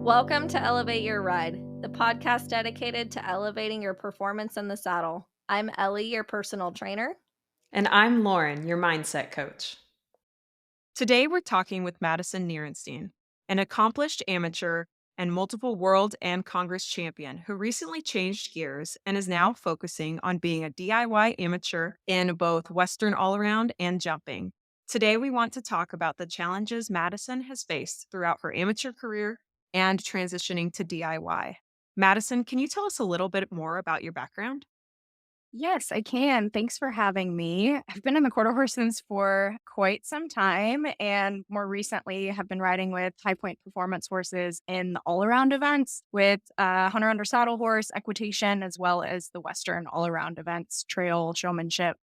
Welcome to Elevate Your Ride, the podcast dedicated to elevating your performance in the saddle. I'm Ellie, your personal trainer. And I'm Lauren, your mindset coach. Today, we're talking with Madison Nirenstein, an accomplished amateur and multiple world and Congress champion who recently changed gears and is now focusing on being a DIY amateur in both Western all around and jumping. Today, we want to talk about the challenges Madison has faced throughout her amateur career and transitioning to DIY. Madison, can you tell us a little bit more about your background? Yes, I can. Thanks for having me. I've been in the quarter horses for quite some time and more recently have been riding with high point performance horses in the all around events with hunter under saddle horse, equitation, as well as the Western all around events, trail, showmanship.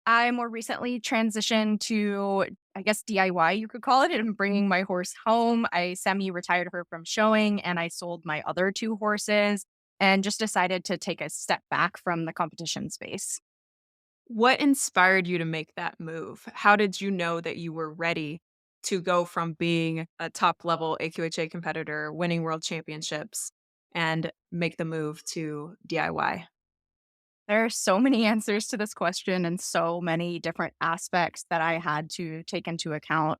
I more recently transitioned to, I guess, DIY, you could call it, and bringing my horse home. I semi retired her from showing and I sold my other two horses and just decided to take a step back from the competition space. What inspired you to make that move? How did you know that you were ready to go from being a top level AQHA competitor, winning world championships, and make the move to DIY? There are so many answers to this question and so many different aspects that I had to take into account.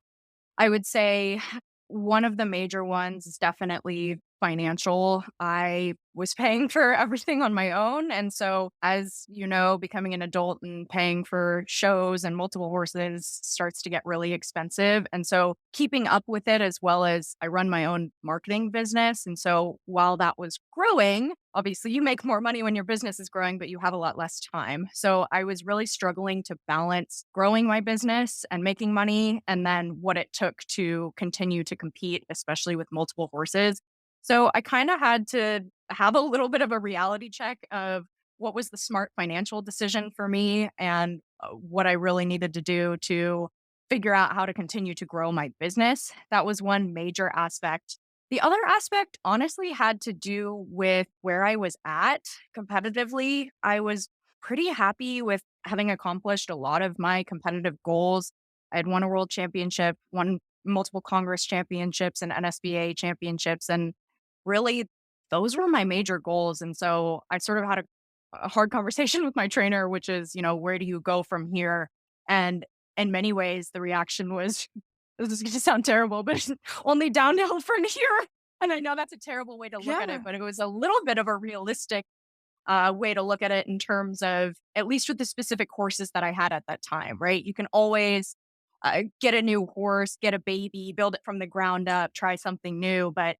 I would say one of the major ones is definitely financial. I was paying for everything on my own. And so, as you know, becoming an adult and paying for shows and multiple horses starts to get really expensive. And so, keeping up with it, as well as I run my own marketing business. And so, while that was growing, obviously you make more money when your business is growing, but you have a lot less time. So, I was really struggling to balance growing my business and making money, and then what it took to continue to compete, especially with multiple horses. So I kind of had to have a little bit of a reality check of what was the smart financial decision for me and what I really needed to do to figure out how to continue to grow my business. That was one major aspect. The other aspect honestly had to do with where I was at competitively. I was pretty happy with having accomplished a lot of my competitive goals. I had won a world championship, won multiple Congress championships and NSBA championships, and really, those were my major goals, and so I sort of had a hard conversation with my trainer, which is, where do you go from here? And in many ways, the reaction was, this is gonna sound terrible, but only downhill from here. And I know that's a terrible way to look at it, Yeah. but it was a little bit of a realistic way to look at it in terms of, at least with the specific horses that I had at that time, right? You can always get a new horse, get a baby, build it from the ground up, try something new, but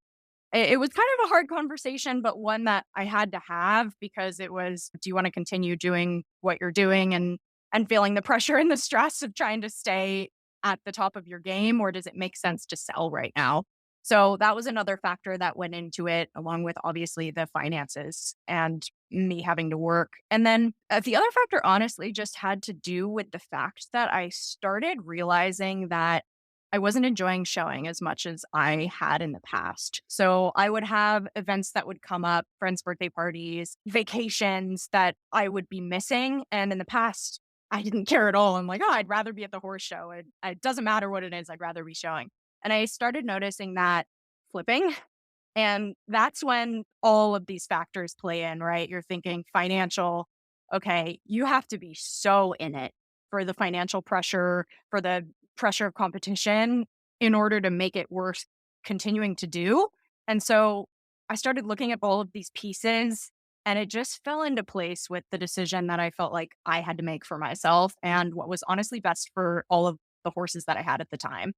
it was kind of a hard conversation, but one that I had to have because it was, do you want to continue doing what you're doing and feeling the pressure and the stress of trying to stay at the top of your game, or does it make sense to sell right now? So that was another factor that went into it, along with obviously the finances and me having to work. And then the other factor, honestly, just had to do with the fact that I started realizing that I wasn't enjoying showing as much as I had in the past. So I would have events that would come up, friends' birthday parties, vacations that I would be missing. And in the past, I didn't care at all. I'm like, oh, I'd rather be at the horse show. It doesn't matter what it is, I'd rather be showing. And I started noticing that flipping. And that's when all of these factors play in, right? You're thinking financial. Okay, you have to be so in it for the financial pressure, for the pressure of competition in order to make it worth continuing to do. And so I started looking at all of these pieces and it just fell into place with the decision that I felt like I had to make for myself and what was honestly best for all of the horses that I had at the time.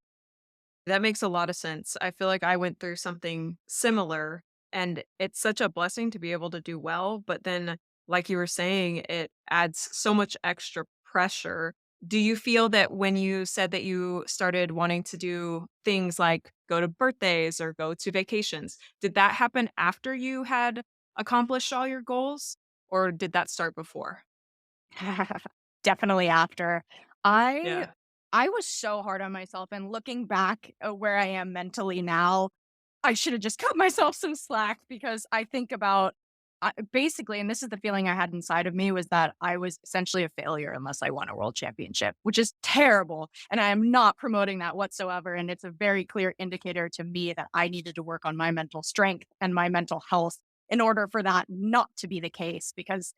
That makes a lot of sense. I feel like I went through something similar, and it's such a blessing to be able to do well. But then, like you were saying, it adds so much extra pressure. Do you feel that when you said that you started wanting to do things like go to birthdays or go to vacations, did that happen after you had accomplished all your goals, or did that start before? Definitely after. I Yeah. I was so hard on myself, and looking back at where I am mentally now, I should have just cut myself some slack because I think about basically, and this is the feeling I had inside of me was that I was essentially a failure unless I won a world championship, which is terrible. And I am not promoting that whatsoever. And it's a very clear indicator to me that I needed to work on my mental strength and my mental health in order for that not to be the case, because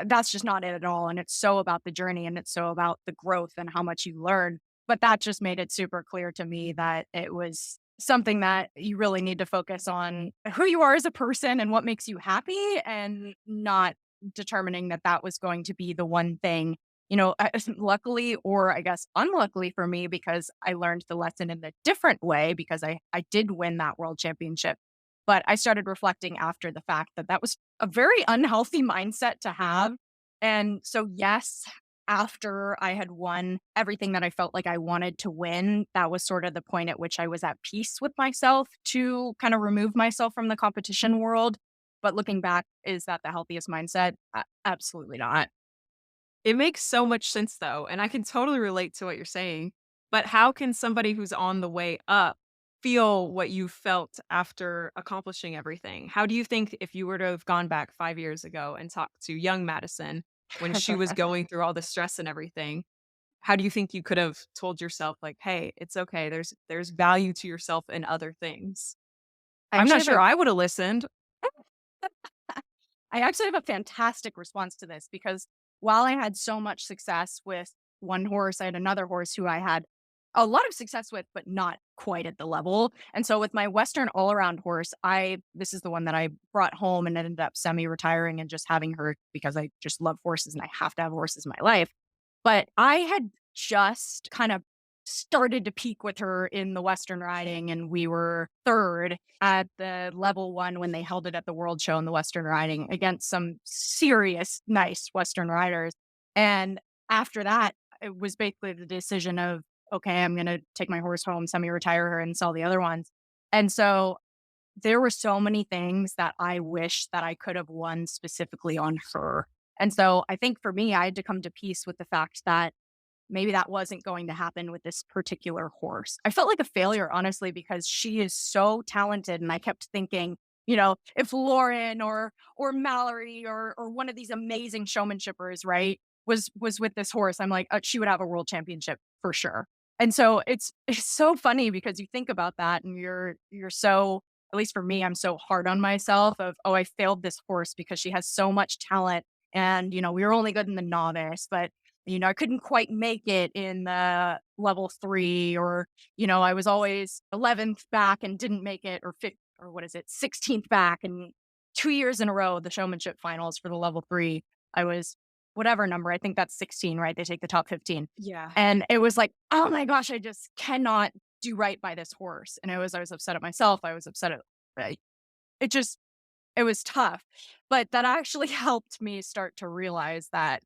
that's just not it at all. And it's so about the journey and it's so about the growth and how much you learn. But that just made it super clear to me that it was something that you really need to focus on who you are as a person and what makes you happy, and not determining that that was going to be the one thing. Luckily, or I guess unluckily for me, because I learned the lesson in a different way because I did win that world championship. But I started reflecting after the fact that that was a very unhealthy mindset to have. And so, yes, after I had won everything that I felt like I wanted to win, that was sort of the point at which I was at peace with myself to kind of remove myself from the competition world. But looking back, is that the healthiest mindset? Absolutely not. It makes so much sense though, and I can totally relate to what you're saying. But how can somebody who's on the way up feel what you felt after accomplishing everything? How do you think if you were to have gone back 5 years ago and talked to young Madison when she was going through all the stress and everything, how do you think you could have told yourself like, "Hey, it's okay. There's value to yourself in other things." I I'm actually not have sure a I would have listened. I actually have a fantastic response to this because while I had so much success with one horse, I had another horse who I had a lot of success with, but not quite at the level. And so with my Western all around horse, this is the one that I brought home and ended up semi retiring and just having her because I just love horses and I have to have horses in my life. But I had just kind of started to peak with her in the Western riding, and we were third at the level one when they held it at the World Show in the Western riding against some serious, nice Western riders. And after that, it was basically the decision of, okay, I'm going to take my horse home, semi retire her, and sell the other ones. And so there were so many things that I wish that I could have won specifically on her. And so I think for me, I had to come to peace with the fact that maybe that wasn't going to happen with this particular horse. I felt like a failure, honestly, because she is so talented. And I kept thinking, if Lauren or Mallory or one of these amazing showmanshipers, right, was with this horse, I'm like, she would have a world championship for sure. And so it's so funny because you think about that and you're so, at least for me, I'm so hard on myself of, oh, I failed this horse because she has so much talent. And, we were only good in the novice, but I couldn't quite make it in the level 3, or, I was always 11th back and didn't make it, or fifth, or what is it, 16th back. And 2 years in a row, the showmanship finals for the level 3, I was whatever number. I think that's 16, right? They take the top 15. Yeah. And it was like, oh my gosh, I just cannot do right by this horse. And I was upset at myself. I was upset at, uh, it just, it was tough, but that actually helped me start to realize that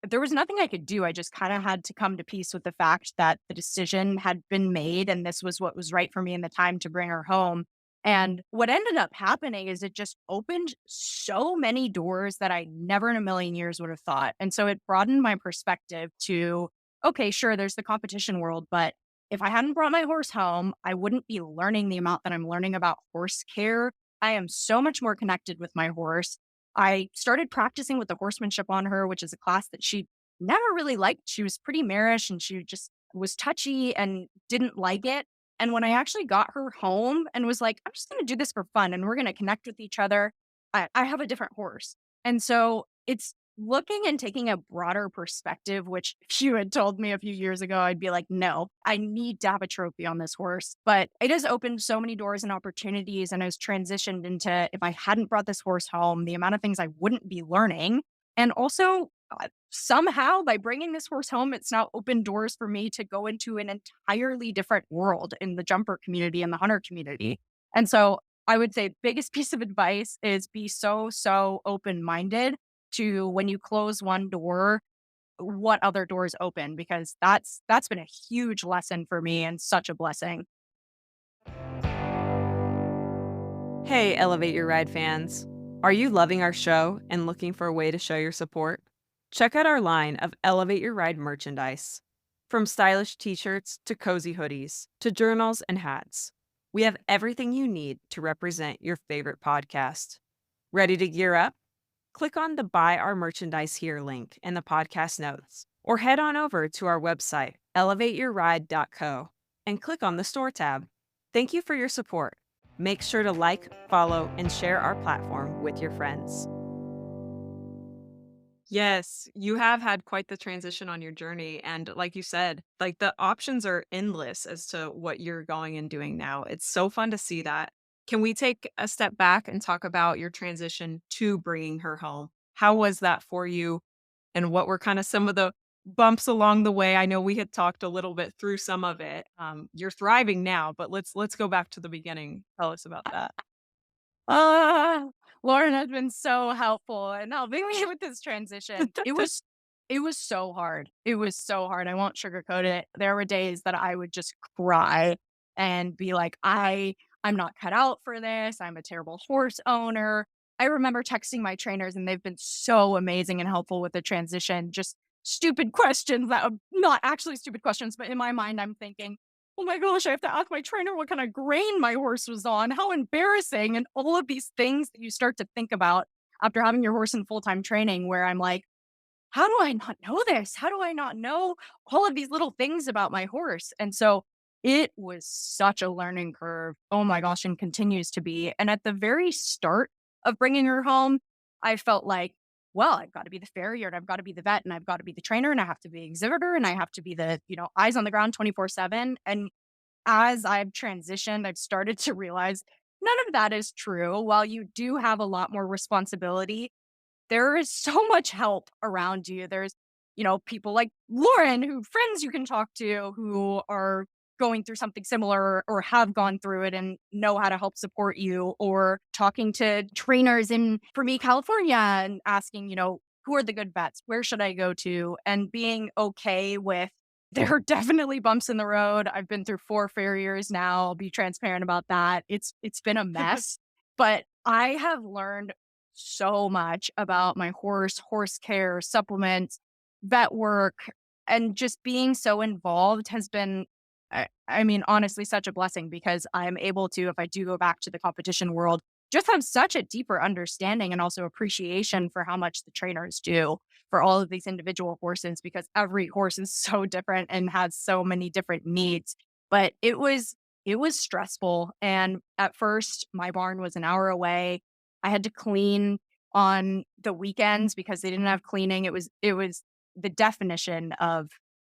there was nothing I could do. I just kinda had to come to peace with the fact that the decision had been made, and this was what was right for me in the time to bring her home. And what ended up happening is it just opened so many doors that I never in a million years would have thought. And so it broadened my perspective to, okay, sure, there's the competition world, but if I hadn't brought my horse home, I wouldn't be learning the amount that I'm learning about horse care. I am so much more connected with my horse. I started practicing with the horsemanship on her, which is a class that she never really liked. She was pretty marish and she just was touchy and didn't like it. And when I actually got her home and was like, I'm just going to do this for fun and we're going to connect with each other, I have a different horse. And so it's looking and taking a broader perspective, which if you had told me a few years ago, I'd be like, no, I need to have a trophy on this horse. But it has opened so many doors and opportunities. And I was transitioned into, if I hadn't brought this horse home, the amount of things I wouldn't be learning. And also, somehow by bringing this horse home, it's now opened doors for me to go into an entirely different world in the jumper community and the hunter community. And so I would say biggest piece of advice is be so open-minded to when you close one door, what other doors open, because that's been a huge lesson for me and such a blessing. Hey, Elevate Your Ride fans. Are you loving our show and looking for a way to show your support? Check out our line of Elevate Your Ride merchandise. From stylish t shirts to cozy hoodies to journals and hats, we have everything you need to represent your favorite podcast. Ready to gear up? Click on the Buy Our Merchandise Here link in the podcast notes, or head on over to our website, elevateyourride.co, and click on the Store tab. Thank you for your support. Make sure to like, follow, and share our platform with your friends. Yes, you have had quite the transition on your journey. And like you said, like the options are endless as to what you're going and doing now. It's so fun to see that. Can we take a step back and talk about your transition to bringing her home? How was that for you? And what were kind of some of the bumps along the way? I know we had talked a little bit through some of it. You're thriving now, but let's go back to the beginning. Tell us about that. Ah, Lauren has been so helpful in helping me with this transition. It was so hard. It was so hard. I won't sugarcoat it. There were days that I would just cry and be like, I'm not cut out for this. I'm a terrible horse owner. I remember texting my trainers and they've been so amazing and helpful with the transition. Just stupid questions that are not actually stupid questions, but in my mind I'm thinking, oh my gosh, I have to ask my trainer what kind of grain my horse was on. How embarrassing. And all of these things that you start to think about after having your horse in full time training, where I'm like, how do I not know this? How do I not know all of these little things about my horse? And so it was such a learning curve. Oh my gosh, and continues to be. And at the very start of bringing her home, I felt like, well, I've got to be the farrier and I've got to be the vet and I've got to be the trainer and I have to be the exhibitor and I have to be the, eyes on the ground 24/7. And as I've transitioned, I've started to realize none of that is true. While you do have a lot more responsibility, there is so much help around you. There's, people like Lauren, who friends you can talk to who are going through something similar or have gone through it and know how to help support you, or talking to trainers in, for me, California, and asking, who are the good vets? Where should I go to? And being okay with there are definitely bumps in the road. I've been through 4 farriers now. I'll be transparent about that. It's been a mess, but I have learned so much about my horse care, supplements, vet work, and just being so involved has been, I mean, honestly, such a blessing because I'm able to, if I do go back to the competition world, just have such a deeper understanding and also appreciation for how much the trainers do for all of these individual horses because every horse is so different and has so many different needs. But it was stressful. And at first, my barn was an hour away. I had to clean on the weekends because they didn't have cleaning. It was the definition of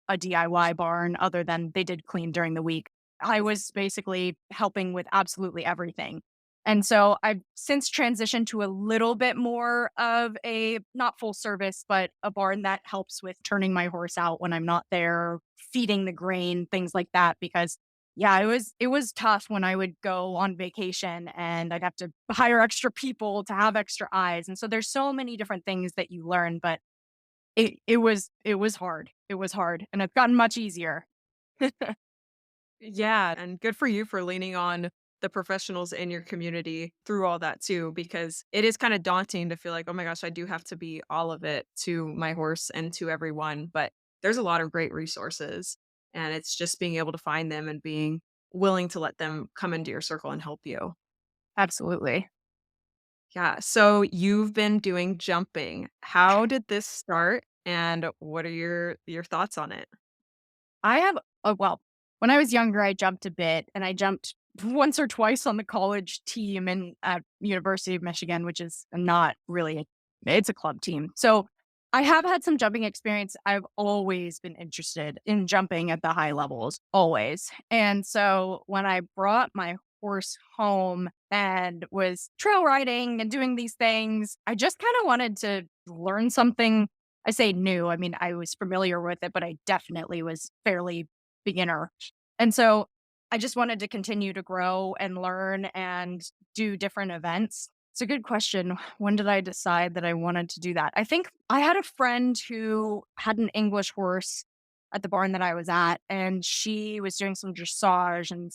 a DIY barn other than they did clean during the week. I was basically helping with absolutely everything. And so I've since transitioned to a little bit more of a not full service, but a barn that helps with turning my horse out when I'm not there, feeding the grain, things like that. Because yeah, it was tough when I would go on vacation and I'd have to hire extra people to have extra eyes. And so there's so many different things that you learn, but it was hard. It was hard. And it's gotten much easier. Yeah, and good for you for leaning on the professionals in your community through all that too, because it is kind of daunting to feel like, oh my gosh, I do have to be all of it to my horse and to everyone. But there's a lot of great resources, and it's just being able to find them and being willing to let them come into your circle and help you. Absolutely. Yeah. So you've been doing jumping. How did this start, and what are your thoughts on it? I have well, when I was younger, I jumped a bit and I jumped once or twice on the college team in at University of Michigan, which is not really it's a club team. So I have had some jumping experience. I've always been interested in jumping at the high levels, always. And so when I brought my horse home and was trail riding and doing these things, I just kind of wanted to learn something. I say new. I mean, I was familiar with it, but I definitely was fairly beginner. And so I just wanted to continue to grow and learn and do different events. It's a good question. When did I decide that I wanted to do that? I think I had a friend who had an English horse. at the barn that I was at, and she was doing some dressage, and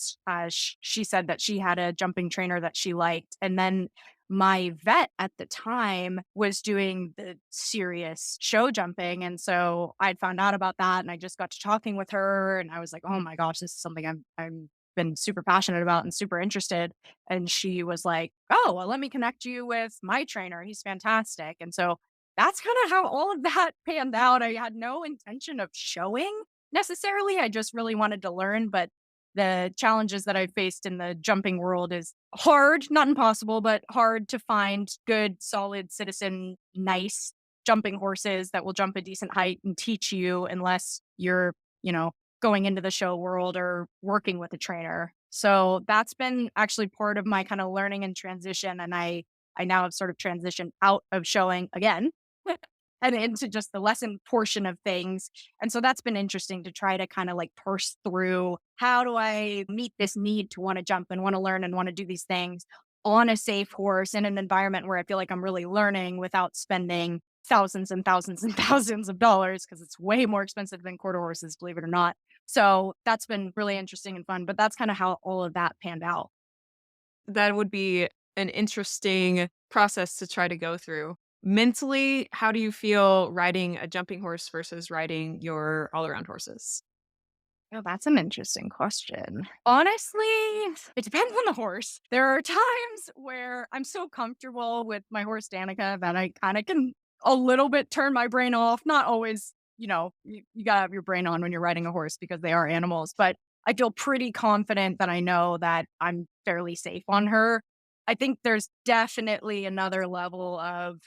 she said that she had a jumping trainer that she liked, and then my vet at the time was doing the serious show jumping, and so I'd found out about that, and I just got to talking with her, and I was like, "Oh my gosh, this is something I'm been super passionate about and super interested." And she was like, "Oh, well, let me connect you with my trainer. He's fantastic." And so that's kind of how all of that panned out. I had no intention of showing necessarily. I just really wanted to learn, but the challenges that I faced in the jumping world is hard, not impossible, but hard to find good, solid citizen, nice jumping horses that will jump a decent height and teach you unless you're, you know, going into the show world or working with a trainer. So that's been actually part of my kind of learning and transition. And I now have sort of transitioned out of showing again and into just the lesson portion of things. And so that's been interesting to try to kind of like parse through, how do I meet this need to want to jump and want to learn and want to do these things on a safe horse in an environment where I feel like I'm really learning without spending thousands and thousands and thousands of dollars, because it's way more expensive than quarter horses, believe it or not. So that's been really interesting and fun, but that's kind of how all of that panned out. That would be an interesting process to try to go through. Mentally, how do you feel riding a jumping horse versus riding your all-around horses? Oh, that's an interesting question. Honestly, it depends on the horse. There are times where I'm so comfortable with my horse Danica that I kind of can a little bit turn my brain off. Not always, you gotta have your brain on when you're riding a horse because they are animals, but I feel pretty confident that I know that I'm fairly safe on her. I think there's definitely another level of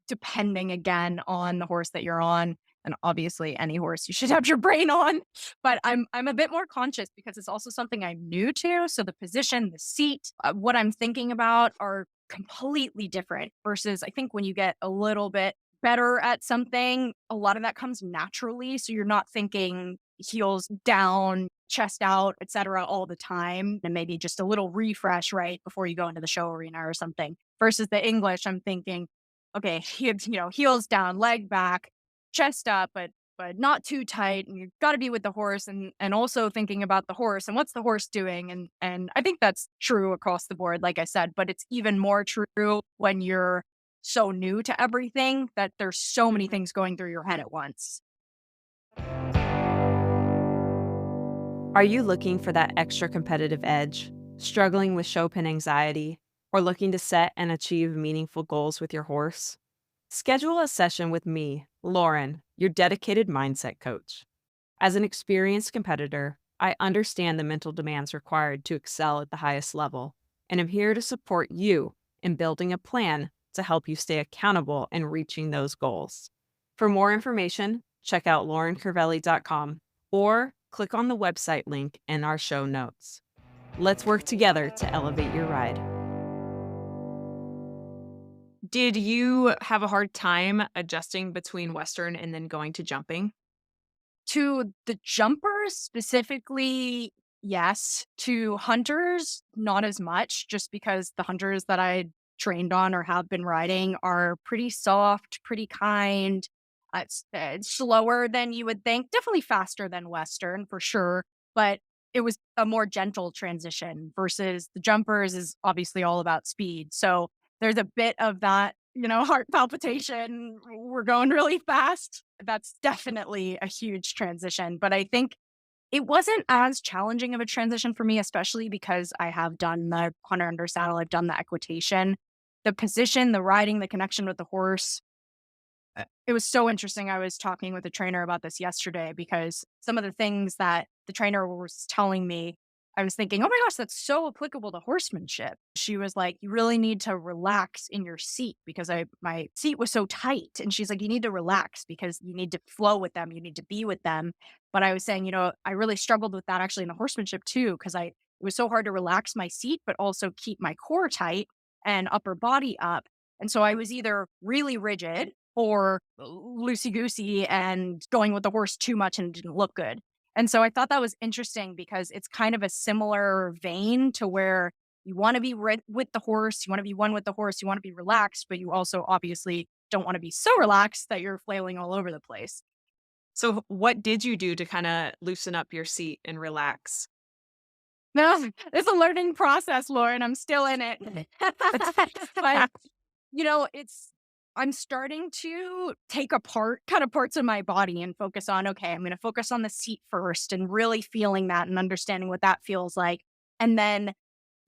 depending again on the horse that you're on, and obviously any horse you should have your brain on, but I'm a bit more conscious because it's also something I'm new to, so the position, the seat, what I'm thinking about are completely different versus I think when you get a little bit better at something, a lot of that comes naturally, so you're not thinking heels down, chest out, etc. all the time, and maybe just a little refresh right before you go into the show arena or something. Versus the English, I'm thinking, okay, heels down, leg back, chest up, but not too tight. And you've got to be with the horse, and also thinking about the horse and what's the horse doing. And I think that's true across the board, like I said, but it's even more true when you're so new to everything that there's so many things going through your head at once. Are you looking for that extra competitive edge, struggling with show pin anxiety, or looking to set and achieve meaningful goals with your horse? Schedule a session with me, Lauren, your dedicated mindset coach. As an experienced competitor, I understand the mental demands required to excel at the highest level, and I'm here to support you in building a plan to help you stay accountable and reaching those goals. For more information, check out laurencervelli.com or click on the website link in our show notes. Let's work together to elevate your ride. Did you have a hard time adjusting between Western and then going to jumping? To the jumpers specifically, yes. To hunters, not as much, just because the hunters that I trained on or have been riding are pretty soft, pretty kind. It's slower than you would think, definitely faster than Western for sure, but it was a more gentle transition versus the jumpers is obviously all about speed. So there's a bit of that, heart palpitation. We're going really fast. That's definitely a huge transition. But I think it wasn't as challenging of a transition for me, especially because I have done the hunter under saddle, I've done the equitation, the position, the riding, the connection with the horse. It was so interesting. I was talking with a trainer about this yesterday because some of the things that the trainer was telling me, I was thinking, oh my gosh, that's so applicable to horsemanship. She was like, you really need to relax in your seat because my seat was so tight. And she's like, you need to relax because you need to flow with them. You need to be with them. But I was saying, I really struggled with that actually in the horsemanship too, because it was so hard to relax my seat, but also keep my core tight and upper body up. And so I was either really rigid or loosey goosey and going with the horse too much and it didn't look good. And so I thought that was interesting because it's kind of a similar vein to where you want to be with the horse, you want to be one with the horse, you want to be relaxed, but you also obviously don't want to be so relaxed that you're flailing all over the place. So, what did you do to kind of loosen up your seat and relax? No, it's a learning process, Lauren. I'm still in it. But it's I'm starting to take apart kind of parts of my body and focus on, okay, I'm going to focus on the seat first and really feeling that and understanding what that feels like. And then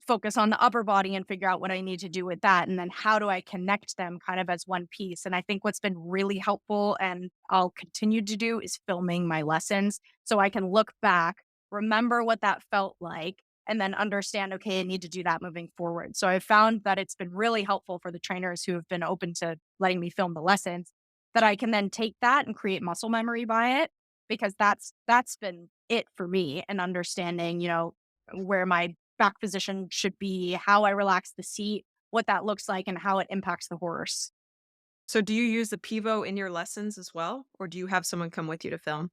focus on the upper body and figure out what I need to do with that. And then how do I connect them kind of as one piece? And I think what's been really helpful and I'll continue to do is filming my lessons so I can look back, remember what that felt like, and then understand, okay, I need to do that moving forward. So I found that it's been really helpful for the trainers who have been open to letting me film the lessons that I can then take that and create muscle memory by it because that's been it for me and understanding, where my back position should be, how I relax the seat, what that looks like, and how it impacts the horse. So, do you use the Pivo in your lessons as well, or do you have someone come with you to film?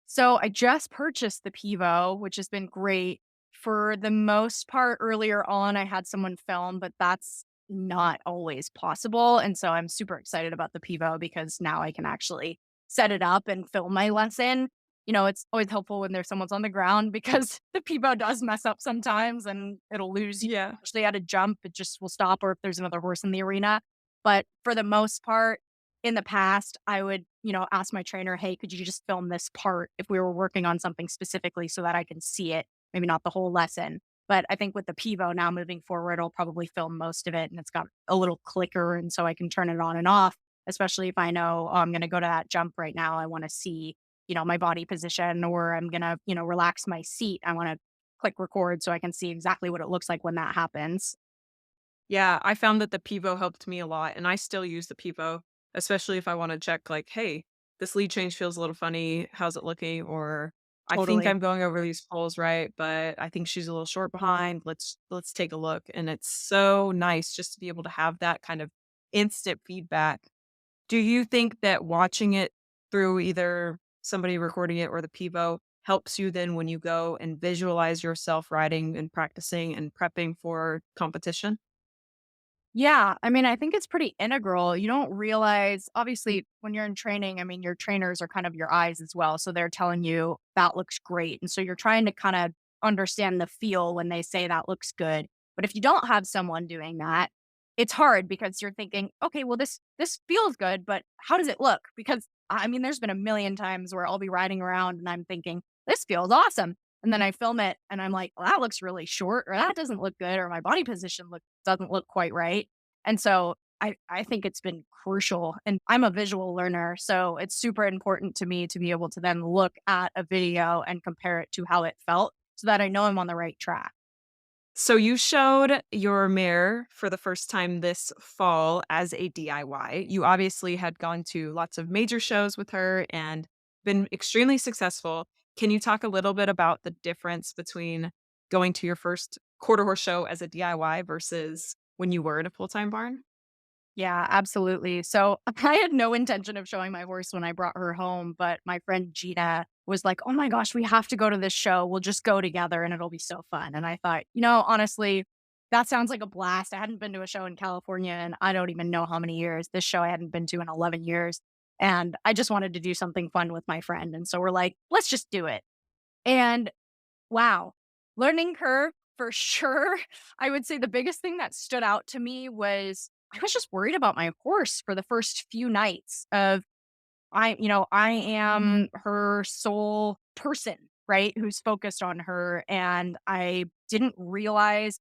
So I just purchased the Pivo, which has been great. For the most part, earlier on, I had someone film, but that's not always possible. And so I'm super excited about the Pivo because now I can actually set it up and film my lesson. It's always helpful when there's someone's on the ground because the Pivo does mess up sometimes and it'll lose you. Yeah. Actually, at a jump, it just will stop, or if there's another horse in the arena. But for the most part, in the past, I would, ask my trainer, hey, could you just film this part if we were working on something specifically so that I can see it? Maybe not the whole lesson. But I think with the Pivo now moving forward, I'll probably film most of it and it's got a little clicker. And so I can turn it on and off, especially if I know, oh, I'm going to go to that jump right now. I want to see, my body position, or I'm going to, relax my seat. I want to click record so I can see exactly what it looks like when that happens. Yeah, I found that the Pivo helped me a lot, and I still use the Pivo, especially if I wanna check, like, "Hey, this lead change feels a little funny. How's it looking?" Or, "I think Totally. I'm going over these poles right, but I think she's a little short behind. Let's take a look." And it's so nice just to be able to have that kind of instant feedback. Do you think that watching it through either somebody recording it or the Pivo helps you then when you go and visualize yourself riding and practicing and prepping for competition? Yeah, I mean, I think it's pretty integral. You don't realize, obviously, when you're in training, I mean, your trainers are kind of your eyes as well. So they're telling you that looks great. And so you're trying to kind of understand the feel when they say that looks good. But if you don't have someone doing that, it's hard because you're thinking, okay, well, this feels good, but how does it look? Because I mean, there's been a million times where I'll be riding around and I'm thinking, this feels awesome. And then I film it and I'm like, well, that looks really short, or that doesn't look good, or my body position doesn't look quite right. And so I think it's been crucial. And I'm a visual learner. So it's super important to me to be able to then look at a video and compare it to how it felt so that I know I'm on the right track. So you showed your mare for the first time this fall as a DIY. You obviously had gone to lots of major shows with her and been extremely successful. Can you talk a little bit about the difference between going to your first quarter horse show as a DIY versus when you were in a full-time barn? Yeah, absolutely. So I had no intention of showing my horse when I brought her home, but my friend Gina was like, oh my gosh, we have to go to this show. We'll just go together and it'll be so fun. And I thought, honestly, that sounds like a blast. I hadn't been to a show in California and I don't even know how many years. This show I hadn't been to in 11 years. And I just wanted to do something fun with my friend. And so we're like, let's just do it. And wow, learning curve for sure. I would say the biggest thing that stood out to me was I was just worried about my horse for the first few nights of I am her sole person, right? Who's focused on her. And I didn't realize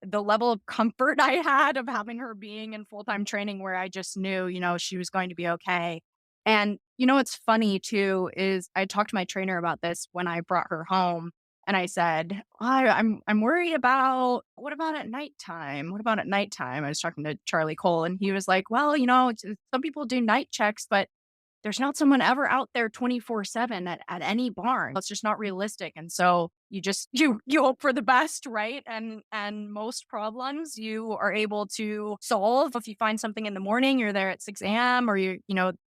the level of comfort I had of having her being in full-time training where I just knew, she was going to be okay. And what's funny too is I talked to my trainer about this when I brought her home and I said, I'm worried about what about at nighttime? What about at nighttime? I was talking to Charlie Cole and he was like, well, some people do night checks, but there's not someone ever out there 24/7 at any barn. That's just not realistic, and so you just you hope for the best, right? And most problems you are able to solve. If you find something in the morning, you're there at 6 AM or you're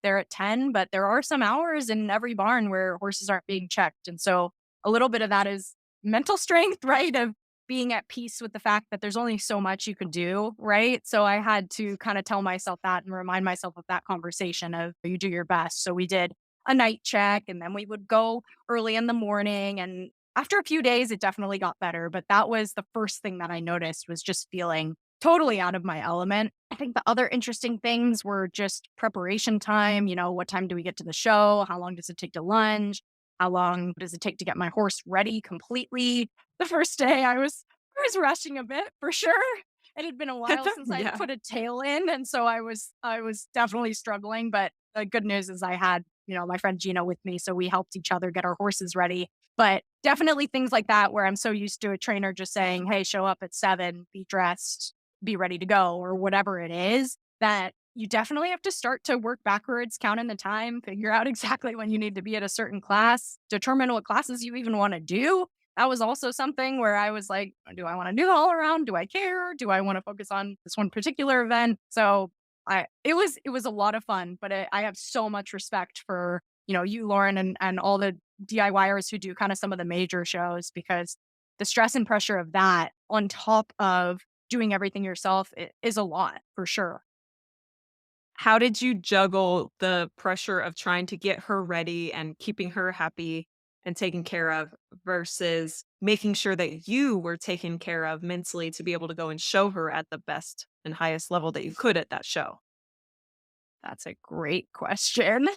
there at 10, but there are some hours in every barn where horses aren't being checked, and so a little bit of that is mental strength, right? Of being at peace with the fact that there's only so much you can do, right? So I had to kind of tell myself that and remind myself of that conversation of you do your best. So we did a night check, and then we would go early in the morning. And after a few days, it definitely got better. But that was the first thing that I noticed was just feeling totally out of my element. I think the other interesting things were just preparation time. What time do we get to the show? How long does it take to lunch? How long does it take to get my horse ready completely? The first day I was rushing a bit for sure. It had been a while since I'd Yeah. put a tail in, and so I was definitely struggling, but the good news is I had, my friend Gina with me, so we helped each other get our horses ready. But definitely things like that where I'm so used to a trainer just saying, "Hey, show up at 7, be dressed, be ready to go," or whatever it is, that you definitely have to start to work backwards, count in the time, figure out exactly when you need to be at a certain class, determine what classes you even wanna do. That was also something where I was like, "Do I wanna do all around? Do I care? Do I wanna focus on this one particular event?" So, it was a lot of fun, but I have so much respect for, you, Lauren, and all the DIYers who do kinda some of the major shows because the stress and pressure of that on top of doing everything yourself is a lot for sure. How did you juggle the pressure of trying to get her ready and keeping her happy and taken care of versus making sure that you were taken care of mentally to be able to go and show her at the best and highest level that you could at that show? That's a great question.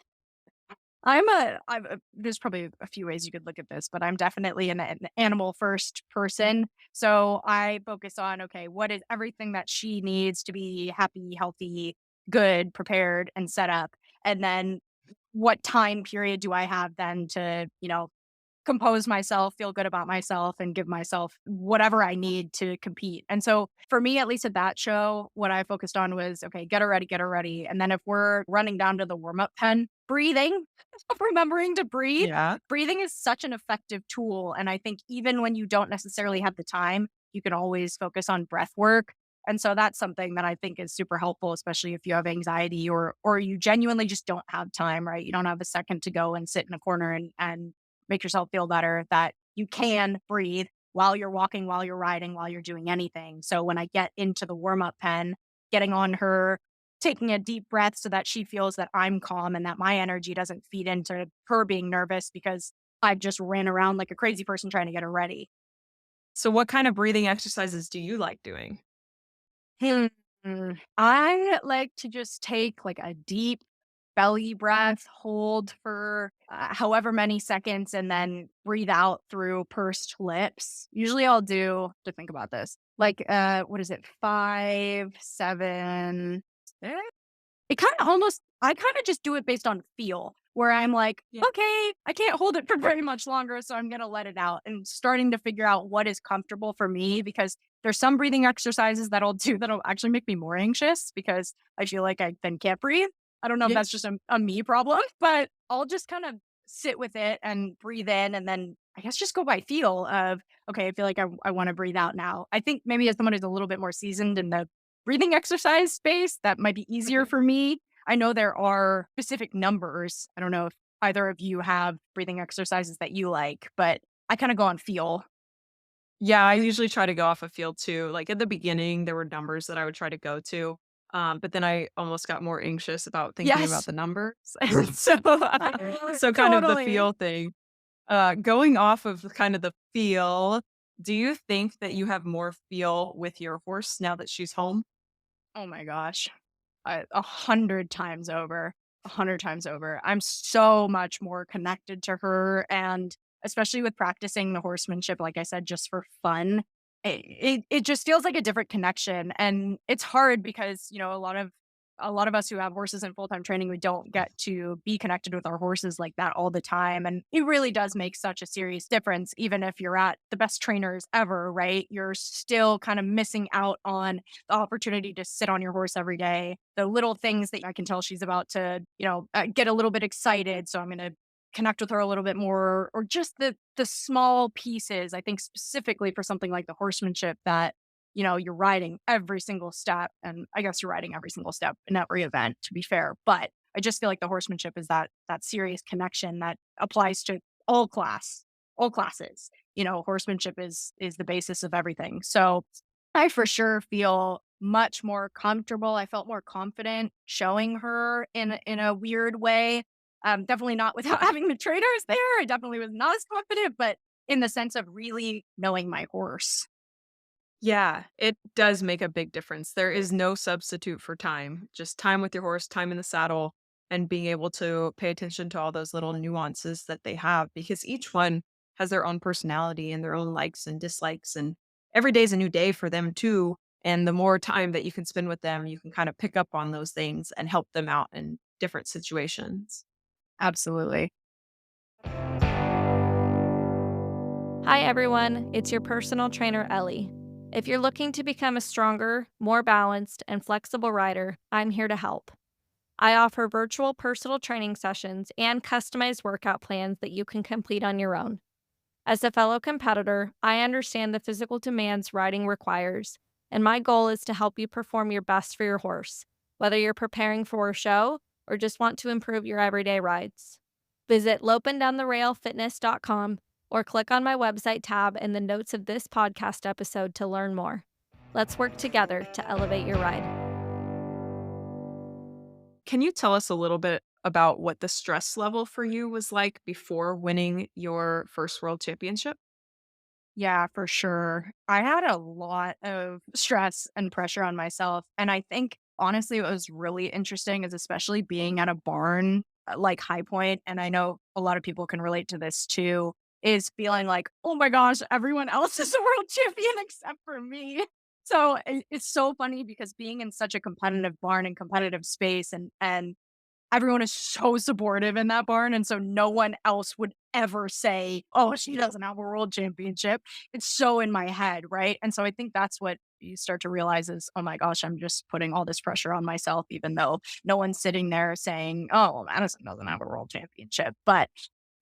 There's probably a few ways you could look at this, but I'm definitely an animal first person. So I focus on, okay, what is everything that she needs to be happy, healthy, good, prepared, and set up? And then what time period do I have then to, compose myself, feel good about myself, and give myself whatever I need to compete. And so for me, at least at that show, what I focused on was okay, get her ready, get her ready. And then if we're running down to the warm up pen, breathing, remembering to breathe. Yeah. Breathing is such an effective tool. And I think even when you don't necessarily have the time, you can always focus on breath work. And so that's something that I think is super helpful, especially if you have anxiety or you genuinely just don't have time, right? You don't have a second to go and sit in a corner and make yourself feel better, that you can breathe while you're walking, while you're riding, while you're doing anything. So when I get into the warm up pen, getting on her, taking a deep breath so that she feels that I'm calm and that my energy doesn't feed into her being nervous because I've just ran around like a crazy person trying to get her ready. So what kind of breathing exercises do you like doing? Hmm. I like to just take like a deep belly breath, hold for however many seconds, and then breathe out through pursed lips. Usually I'll do to think about this. Like what is it? 5, 7. It kinda almost I kinda just do it based on feel, where I'm like, Yeah. "Okay, I can't hold it for very much longer, so I'm gonna let it out," and starting to figure out what is comfortable for me because there's some breathing exercises that I'll do that'll actually make me more anxious because I feel like I then can't breathe. I don't know if Yeah. that's just a me problem, but I'll just kind of sit with it and breathe in and then I guess just go by feel of, "Okay, I feel like I wanna breathe out now." I think maybe as someone who's a little bit more seasoned in the breathing exercise space, that might be easier Okay. for me. I know there are specific numbers. I don't know if either of you have breathing exercises that you like, but I kinda go on feel. Yeah, I usually try to go off a field too. Like at the beginning, there were numbers that I would try to go to. But then I almost got more anxious about thinking about Yes. the numbers. So kind of the Totally. feel thing. Going off of kind of the feel, do you think that you have more feel with your horse now that she's home? Oh my gosh. 100 times over, 100 times over. I'm so much more connected to her, and especially with practicing the horsemanship, like I said, just for fun, it just feels like a different connection, and it's hard because, a lot of us who have horses in full-time training, we don't get to be connected with our horses like that all the time, and it really does make such a serious difference even if you're at the best trainers ever, right? You're still kind of missing out on the opportunity to sit on your horse every day, the little things that I can tell she's about to, get a little bit excited. So I'm going to connect with her a little bit more, or just the small pieces. I think specifically for something like the horsemanship that you're riding every single step, and I guess you're riding every single step in every event. To be fair, but I just feel like the horsemanship is that serious connection that applies to all all classes. Horsemanship is the basis of everything. So I for sure feel much more comfortable. I felt more confident showing her in a weird way. Definitely not without having the trainers there. I definitely was not as confident, but in the sense of really knowing my horse. Yeah, it does make a big difference. There is no substitute for time. Just time with your horse, time in the saddle, and being able to pay attention to all those little nuances that they have because each one has their own personality and their own likes and dislikes. And every day is a new day for them too. And the more time that you can spend with them, you can kind of pick up on those things and help them out in different situations. Absolutely. Hi, everyone. It's your personal trainer, Ellie. If you're looking to become a stronger, more balanced, and flexible rider, I'm here to help. I offer virtual personal training sessions and customized workout plans that you can complete on your own. As a fellow competitor, I understand the physical demands riding requires, and my goal is to help you perform your best for your horse, whether you're preparing for a show or just want to improve your everyday rides. Visit lopindowntherailfitness.com or click on my website tab in the notes of this podcast episode to learn more. Let's work together to elevate your ride. Can you tell us a little bit about what the stress level for you was like before winning your first world championship? Yeah, for sure. I had a lot of stress and pressure on myself. And I think honestly, what was really interesting is especially being at a barn like High Point, and I know a lot of people can relate to this too, is feeling like, oh my gosh, everyone else is a world champion except for me. So it's so funny because being in such a competitive barn and competitive space and everyone is so supportive in that barn, and so no one else would ever say, "Oh, she doesn't have a world championship." It's so in my head, right? And so I think that's what you start to realize is, "Oh my gosh, I'm just putting all this pressure on myself," even though no one's sitting there saying, "Oh, well, Madison doesn't have a world championship." But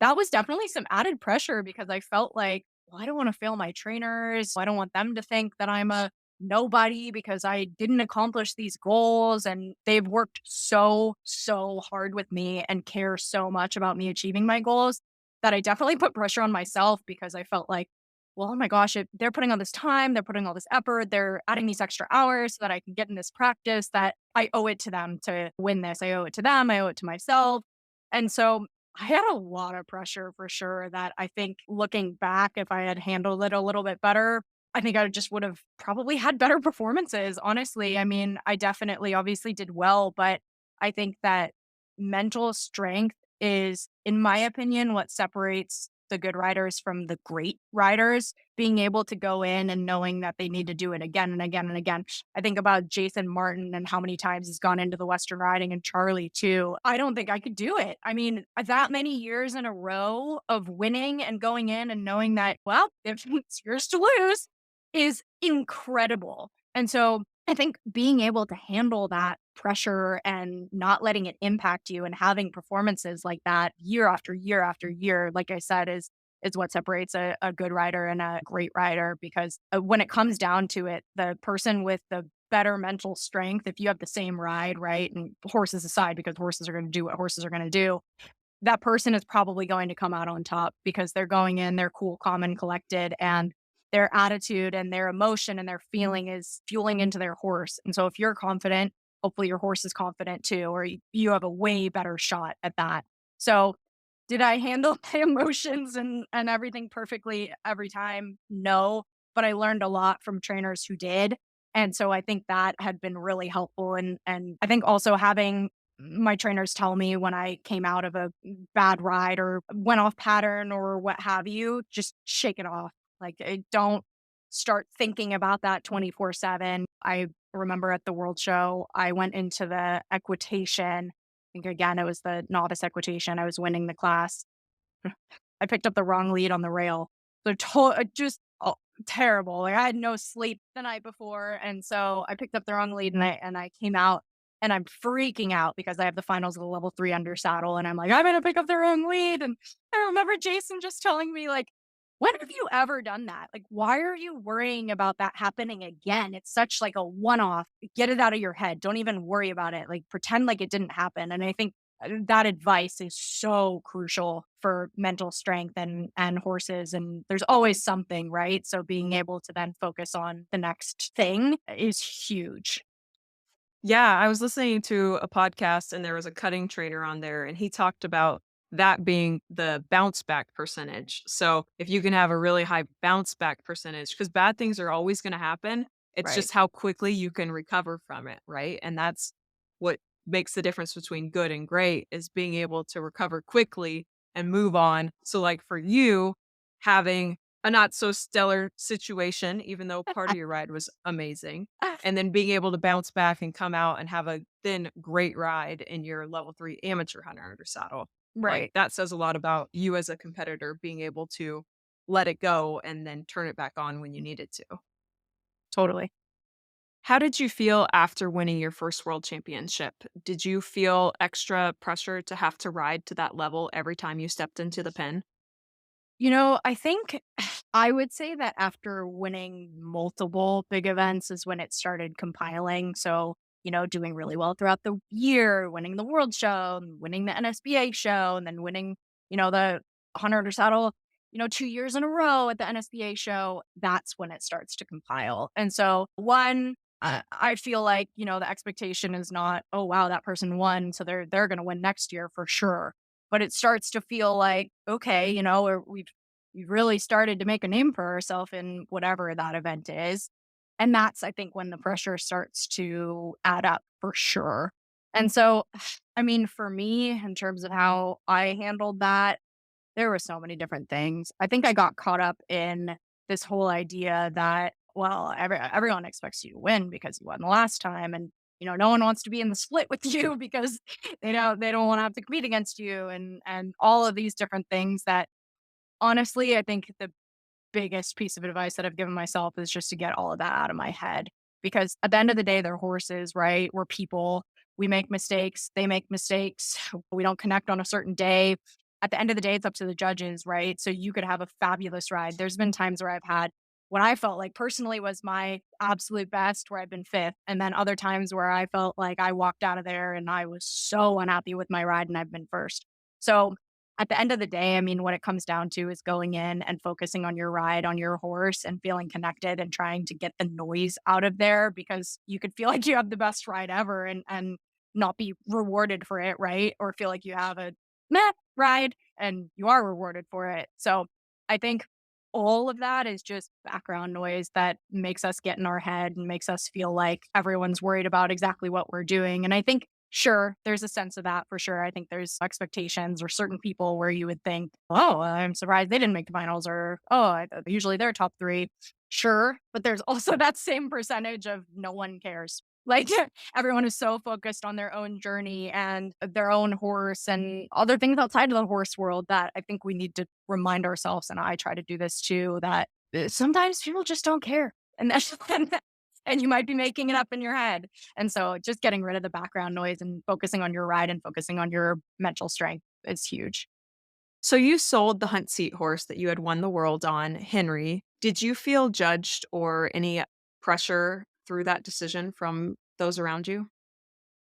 that was definitely some added pressure because I felt like, well, I don't want to fail my trainers. I don't want them to think that I'm a nobody because I didn't accomplish these goals. And they've worked so hard with me and care so much about me achieving my goals that I definitely put pressure on myself because I felt like, well, oh my gosh, they're putting all this time, they're putting all this effort, they're adding these extra hours so that I can get in this practice that I owe it to them to win this. I owe it to them, I owe it to myself. And so I had a lot of pressure for sure that I think looking back, if I had handled it a little bit better, I think I just would have probably had better performances, honestly. I mean, I definitely obviously did well, but I think that mental strength is, in my opinion, what separates the good riders from the great riders, being able to go in and knowing that they need to do it again and again and again. I think about Jason Martin and how many times he's gone into the Western riding and Charlie too. I don't think I could do it. I mean, that many years in a row of winning and going in and knowing that, well, if it's yours to lose, is incredible. And so I think being able to handle that pressure and not letting it impact you and having performances like that year after year after year, like I said, is what separates a good rider and a great rider. Because when it comes down to it, the person with the better mental strength, if you have the same ride, right? And horses aside, because horses are going to do what horses are going to do, that person is probably going to come out on top because they're going in, they're cool, calm, and collected, and their attitude and their emotion and their feeling is fueling into their horse. And so if you're confident, hopefully your horse is confident too, or you have a way better shot at that. So did I handle my emotions and everything perfectly every time? No, but I learned a lot from trainers who did. And so I think that had been really helpful. And I think also having my trainers tell me when I came out of a bad ride or went off pattern or what have you, just shake it off. Like, don't start thinking about that 24/7. I remember at the World Show, I went into the equitation. I think again, it was the novice equitation. I was winning the class. I picked up the wrong lead on the rail. Just terrible. Like I had no sleep the night before, and so I picked up the wrong lead, and I came out, and I'm freaking out because I have the finals of the level 3 under saddle, and I'm like, I'm gonna pick up the wrong lead. And I remember Jason just telling me like, when have you ever done that? Like, why are you worrying about that happening again? It's such like a one off. Get it out of your head. Don't even worry about it. Like, pretend like it didn't happen. And I think that advice is so crucial for mental strength and horses. And there's always something, right? So being able to then focus on the next thing is huge. Yeah, I was listening to a podcast and there was a cutting trainer on there and he talked about that being the bounce back percentage. So, if you can have a really high bounce back percentage because bad things are always going to happen, it's Right. just how quickly you can recover from it, right? And that's what makes the difference between good and great is being able to recover quickly and move on. So, like for you, having a not so stellar situation, even though part of your ride was amazing, and then being able to bounce back and come out and have a then great ride in your level 3 amateur hunter under saddle. Like, Right. that says a lot about you as a competitor being able to let it go and then turn it back on when you needed to. Totally. How did you feel after winning your first world championship? Did you feel extra pressure to have to ride to that level every time you stepped into the pen? I think I would say that after winning multiple big events is when it started compiling. So, doing really well throughout the year, winning the world show, and winning the NSBA show, and then winning, the Hunter under Saddle, 2 years in a row at the NSBA show. That's when it starts to compile. And so, one, I feel like, the expectation is not, oh, wow, that person won. So they're going to win next year for sure, but it starts to feel like, okay, we've really started to make a name for ourselves in whatever that event is. And that's, I think, when the pressure starts to add up for sure. And so, I mean, for me, in terms of how I handled that, there were so many different things. I think I got caught up in this whole idea that, well, everyone expects you to win because you won the last time. And, no one wants to be in the split with you because they don't want to have to compete against you and all of these different things that honestly, I think the biggest piece of advice that I've given myself is just to get all of that out of my head. Because at the end of the day, they're horses, right? We're people. We make mistakes. They make mistakes. We don't connect on a certain day. At the end of the day, it's up to the judges, right? So you could have a fabulous ride. There's been times where I've had what I felt like personally was my absolute best, where I've been fifth. And then other times where I felt like I walked out of there and I was so unhappy with my ride and I've been first. So at the end of the day, I mean, what it comes down to is going in and focusing on your ride, on your horse, and feeling connected and trying to get the noise out of there because you could feel like you have the best ride ever and not be rewarded for it, right? Or feel like you have a meh ride and you are rewarded for it. So I think all of that is just background noise that makes us get in our head and makes us feel like everyone's worried about exactly what we're doing. And I think sure, there's a sense of that for sure. I think there's expectations or certain people where you would think, "Oh, I'm surprised they didn't make the finals," or, "Oh, usually they're top 3." Sure, but there's also that same percentage of no one cares. Like, everyone is so focused on their own journey and their own horse and other things outside of the horse world that I think we need to remind ourselves, and I try to do this too, that, sometimes people just don't care, and that's and you might be making it up in your head. And so just getting rid of the background noise and focusing on your ride and focusing on your mental strength is huge. So you sold the hunt seat horse that you had won the world on, Henry. Did you feel judged or any pressure through that decision from those around you?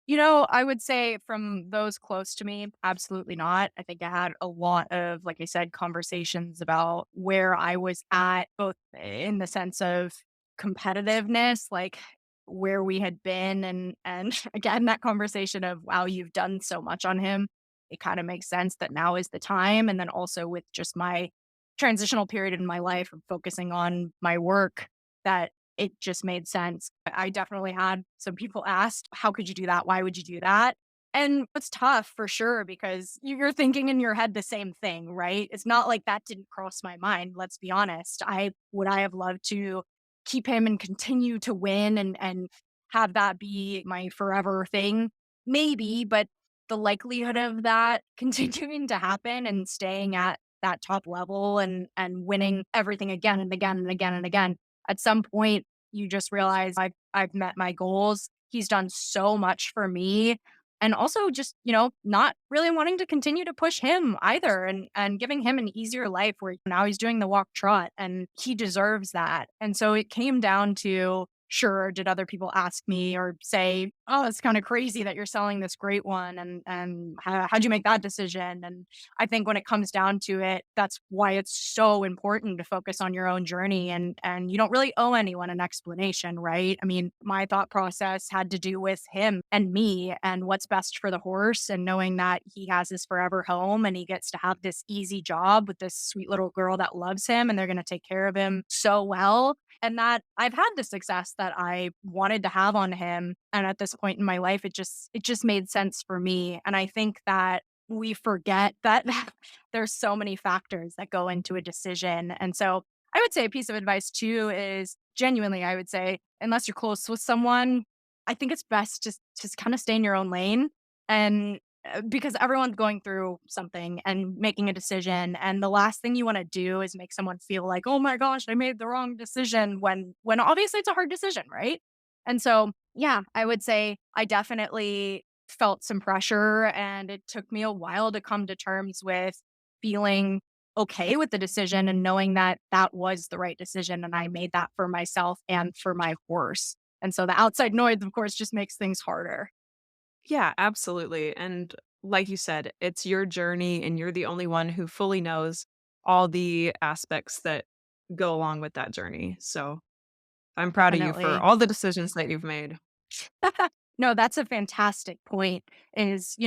I would say from those close to me, absolutely not. I think I had a lot of, like I said, conversations about where I was at, both in the sense of competitiveness, like where we had been, and again that conversation of wow, you've done so much on him. It kind of makes sense that now is the time, and then also with just my transitional period in my life of focusing on my work that it just made sense. I definitely had some people asked, "How could you do that? Why would you do that?" And it's tough for sure because you're thinking in your head the same thing, right? It's not like that didn't cross my mind. Let's be honest. I have loved to keep him and continue to win and have that be my forever thing? Maybe, but the likelihood of that continuing to happen and staying at that top level and winning everything again and again and again and again, at some point you just realize I've met my goals. He's done so much for me. And also just, not really wanting to continue to push him either and giving him an easier life where now he's doing the walk trot and he deserves that. And so it came down to Sure, did other people ask me or say, "Oh, it's kind of crazy that you're selling this great one, and how'd you make that decision?" And I think when it comes down to it, that's why it's so important to focus on your own journey, and you don't really owe anyone an explanation, right? I mean, my thought process had to do with him and me and what's best for the horse, and knowing that he has his forever home and he gets to have this easy job with this sweet little girl that loves him, and they're going to take care of him so well, and that I've had the success that I wanted to have on him. And at this point in my life, it just made sense for me. And I think that we forget that there's so many factors that go into a decision. And so I would say a piece of advice too is genuinely, I would say, unless you're close with someone, I think it's best just kind of stay in your own lane and because everyone's going through something and making a decision, and the last thing you want to do is make someone feel like, oh my gosh, I made the wrong decision, when obviously it's a hard decision, right? And so yeah, I would say I definitely felt some pressure, and it took me a while to come to terms with feeling okay with the decision and knowing that that was the right decision, and I made that for myself and for my horse. And so the outside noise, of course, just makes things harder. Yeah, absolutely. And like you said, it's your journey and you're the only one who fully knows all the aspects that go along with that journey. So I'm proud of you for Definitely. all the decisions that you've made. No, that's a fantastic point is,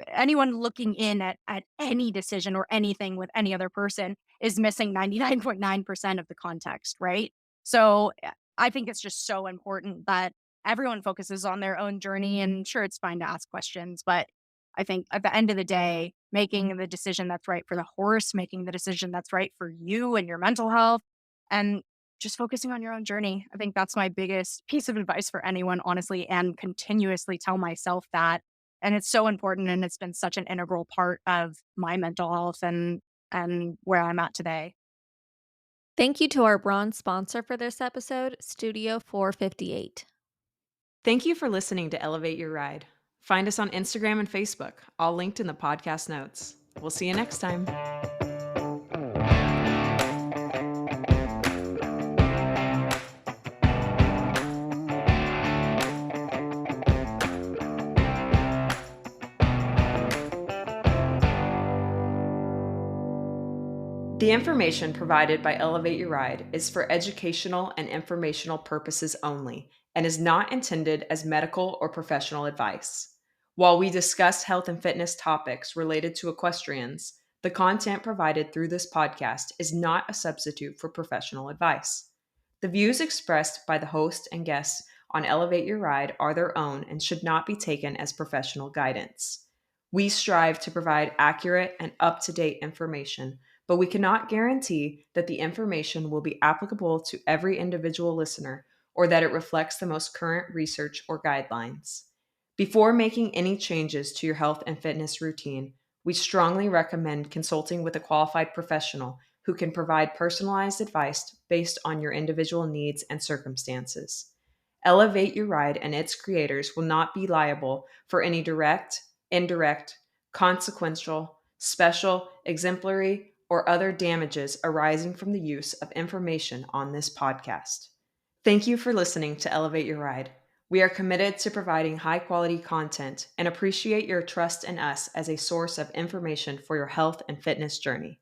anyone looking in at any decision or anything with any other person is missing 99.9% of the context, right? So, I think it's just so important that everyone focuses on their own journey, and sure, it's fine to ask questions, but I think at the end of the day, making the decision that's right for the horse, making the decision that's right for you and your mental health, and just focusing on your own journey. I think that's my biggest piece of advice for anyone, honestly, and continuously tell myself that. And it's so important, and it's been such an integral part of my mental health and where I'm at today. Thank you to our bronze sponsor for this episode, Studio 458. Thank you for listening to Elevate Your Ride. Find us on Instagram and Facebook, all linked in the podcast notes. We'll see you next time. The information provided by Elevate Your Ride is for educational and informational purposes only and is not intended as medical or professional advice. While we discuss health and fitness topics related to equestrians, the content provided through this podcast is not a substitute for professional advice. The views expressed by the host and guests on Elevate Your Ride are their own and should not be taken as professional guidance. We strive to provide accurate and up to date information, but we cannot guarantee that the information will be applicable to every individual listener or that it reflects the most current research or guidelines. Before making any changes to your health and fitness routine, we strongly recommend consulting with a qualified professional who can provide personalized advice based on your individual needs and circumstances. Elevate Your Ride and its creators will not be liable for any direct, indirect, consequential, special, exemplary, or other damages arising from the use of information on this podcast. Thank you for listening to Elevate Your Ride. We are committed to providing high quality content and appreciate your trust in us as a source of information for your health and fitness journey.